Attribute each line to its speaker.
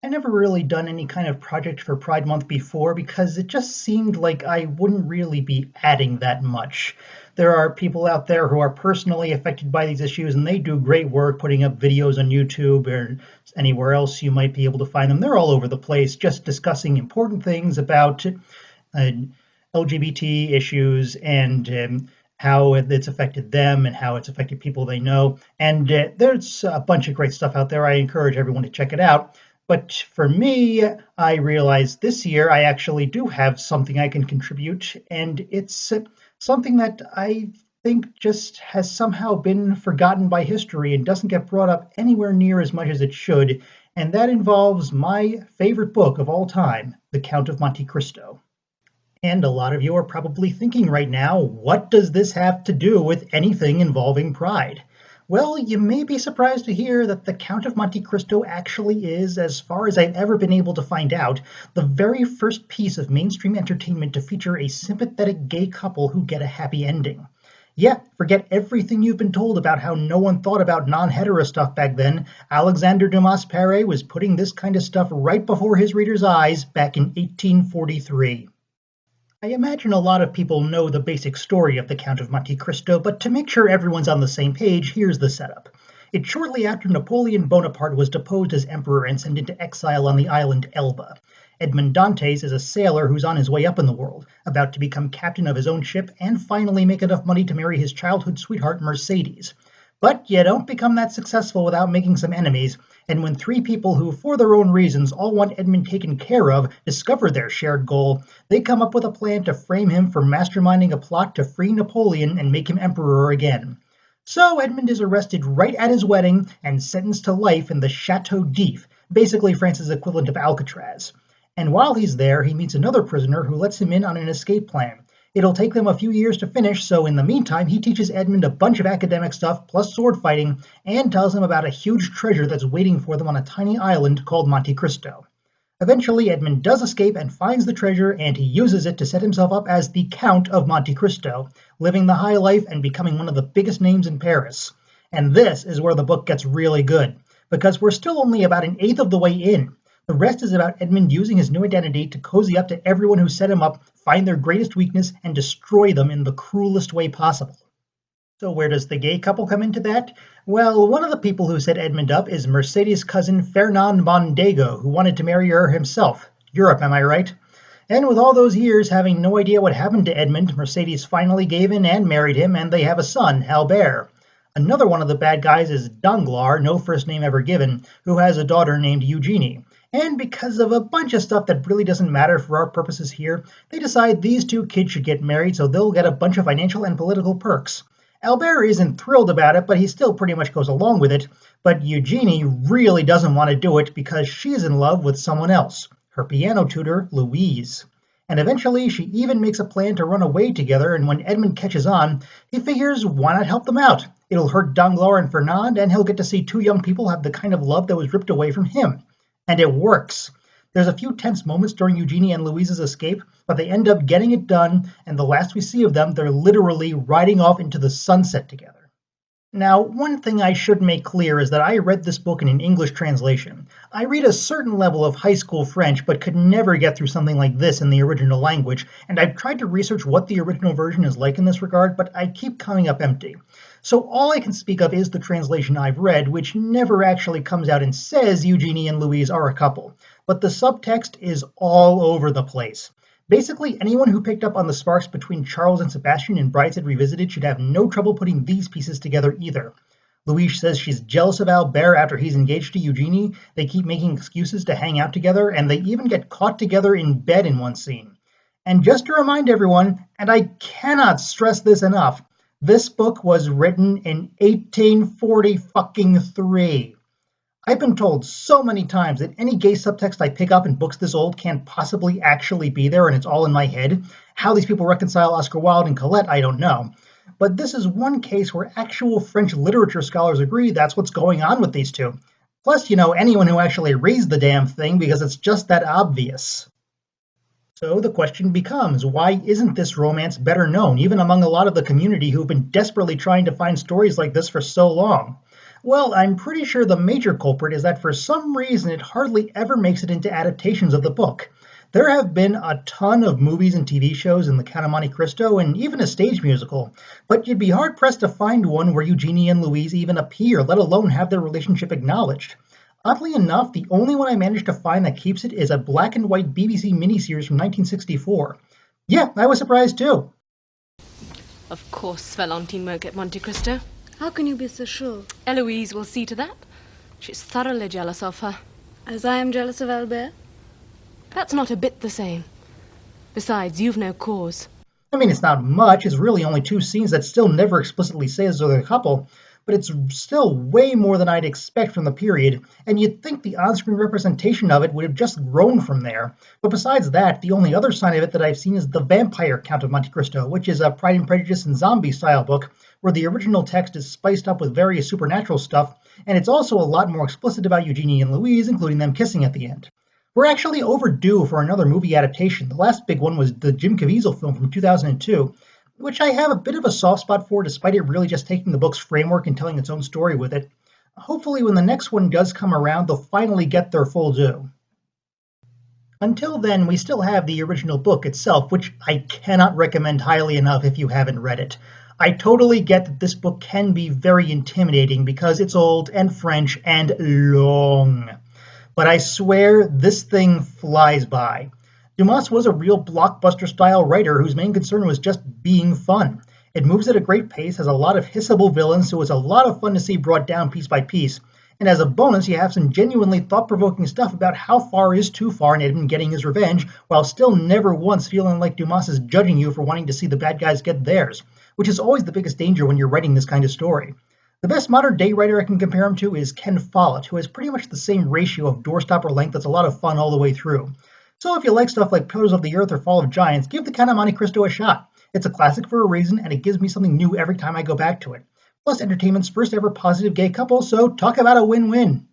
Speaker 1: I never really done any kind of project for Pride Month before because it just seemed like I wouldn't really be adding that much. There are people out there who are personally affected by these issues, and they do great work putting up videos on YouTube or anywhere else you might be able to find them. They're all over the place, just discussing important things about uh, LGBT issues and how it's affected them and how it's affected people they know. And there's a bunch of great stuff out there. I encourage everyone to check it out. But for me, I realized this year I actually do have something I can contribute, and it's something that I think just has somehow been forgotten by history and doesn't get brought up anywhere near as much as it should, and that involves my favorite book of all time, The Count of Monte Cristo. And a lot of you are probably thinking right now, what does this have to do with anything involving pride? Well, you may be surprised to hear that the Count of Monte Cristo actually is, as far as I've ever been able to find out, the very first piece of mainstream entertainment to feature a sympathetic gay couple who get a happy ending. Yeah, forget everything you've been told about how no one thought about non-hetero stuff back then. Alexander Dumas Pare was putting this kind of stuff right before his readers' eyes back in 1843. I imagine a lot of people know the basic story of the Count of Monte Cristo, but to make sure everyone's on the same page, here's the setup. It's shortly after Napoleon Bonaparte was deposed as emperor and sent into exile on the island Elba. Edmond Dantes is a sailor who's on his way up in the world, about to become captain of his own ship and finally make enough money to marry his childhood sweetheart Mercedes. But you don't become that successful without making some enemies, and when three people who, for their own reasons, all want Edmund taken care of, discover their shared goal, they come up with a plan to frame him for masterminding a plot to free Napoleon and make him emperor again. So Edmund is arrested right at his wedding and sentenced to life in the Chateau d'If, basically France's equivalent of Alcatraz. And while he's there, he meets another prisoner who lets him in on an escape plan. It'll take them a few years to finish, so in the meantime, he teaches Edmund a bunch of academic stuff, plus sword fighting, and tells him about a huge treasure that's waiting for them on a tiny island called Monte Cristo. Eventually, Edmund does escape and finds the treasure, and he uses it to set himself up as the Count of Monte Cristo, living the high life and becoming one of the biggest names in Paris. And this is where the book gets really good, because we're still only about an eighth of the way in. The rest is about Edmund using his new identity to cozy up to everyone who set him up, find their greatest weakness, and destroy them in the cruelest way possible. So where does the gay couple come into that? Well, one of the people who set Edmund up is Mercedes' cousin Fernand Mondego, who wanted to marry her himself. Europe, am I right? And with all those years having no idea what happened to Edmund, Mercedes finally gave in and married him, and they have a son, Albert. Another one of the bad guys is Danglars, no first name ever given, who has a daughter named Eugenie. And because of a bunch of stuff that really doesn't matter for our purposes here, they decide these two kids should get married so they'll get a bunch of financial and political perks. Albert isn't thrilled about it, but he still pretty much goes along with it. But Eugenie really doesn't want to do it because she's in love with someone else, her piano tutor, Louise. And eventually she even makes a plan to run away together, and when Edmund catches on, he figures why not help them out? It'll hurt Danglars and Fernand, and he'll get to see two young people have the kind of love that was ripped away from him. And it works. There's a few tense moments during Eugenie and Louise's escape, but they end up getting it done, and the last we see of them, they're literally riding off into the sunset together. Now, one thing I should make clear is that I read this book in an English translation. I read a certain level of high school French, but could never get through something like this in the original language, and I've tried to research what the original version is like in this regard, but I keep coming up empty. So all I can speak of is the translation I've read, which never actually comes out and says Eugenie and Louise are a couple, but the subtext is all over the place. Basically, anyone who picked up on the sparks between Charles and Sebastian in Brideshead Revisited should have no trouble putting these pieces together either. Louise says she's jealous of Albert after he's engaged to Eugenie, they keep making excuses to hang out together, and they even get caught together in bed in one scene. And just to remind everyone, and I cannot stress this enough, this book was written in 1843. I've been told so many times that any gay subtext I pick up in books this old can't possibly actually be there and it's all in my head. How these people reconcile Oscar Wilde and Colette, I don't know. But this is one case where actual French literature scholars agree that's what's going on with these two. Plus, anyone who actually reads the damn thing because it's just that obvious. So the question becomes, why isn't this romance better known, even among a lot of the community who've been desperately trying to find stories like this for so long? Well, I'm pretty sure the major culprit is that for some reason it hardly ever makes it into adaptations of the book. There have been a ton of movies and TV shows in the Count of Monte Cristo and even a stage musical, but you'd be hard pressed to find one where Eugenie and Louise even appear, let alone have their relationship acknowledged. Oddly enough, the only one I managed to find that keeps it is a black and white BBC miniseries from 1964. Yeah, I was surprised too.
Speaker 2: Of course Valentine won't get Monte Cristo.
Speaker 3: How can you be so sure?
Speaker 2: Eloise will see to that. She's thoroughly jealous of her.
Speaker 3: As I am jealous of Albert?
Speaker 2: That's not a bit the same. Besides, you've no cause.
Speaker 1: I mean, it's not much, it's really only two scenes that still never explicitly says they're a couple, but it's still way more than I'd expect from the period, and you'd think the on-screen representation of it would have just grown from there. But besides that, the only other sign of it that I've seen is the Vampire Count of Monte Cristo, which is a Pride and Prejudice and zombie style book, where the original text is spiced up with various supernatural stuff, and it's also a lot more explicit about Eugenie and Louise, including them kissing at the end. We're actually overdue for another movie adaptation. The last big one was the Jim Caviezel film from 2002, which I have a bit of a soft spot for despite it really just taking the book's framework and telling its own story with it. Hopefully when the next one does come around, they'll finally get their full due. Until then, we still have the original book itself, which I cannot recommend highly enough if you haven't read it. I totally get that this book can be very intimidating because it's old and French and long. But I swear this thing flies by. Dumas was a real blockbuster-style writer whose main concern was just being fun. It moves at a great pace, has a lot of hissable villains, so it's a lot of fun to see brought down piece by piece. And as a bonus, you have some genuinely thought-provoking stuff about how far is too far in Edmund getting his revenge, while still never once feeling like Dumas is judging you for wanting to see the bad guys get theirs, which is always the biggest danger when you're writing this kind of story. The best modern-day writer I can compare him to is Ken Follett, who has pretty much the same ratio of doorstopper length that's a lot of fun all the way through. So if you like stuff like Pillars of the Earth or Fall of Giants, give the Count of Monte Cristo a shot. It's a classic for a reason, and it gives me something new every time I go back to it. Plus, entertainment's first ever positive gay couple, so talk about a win-win.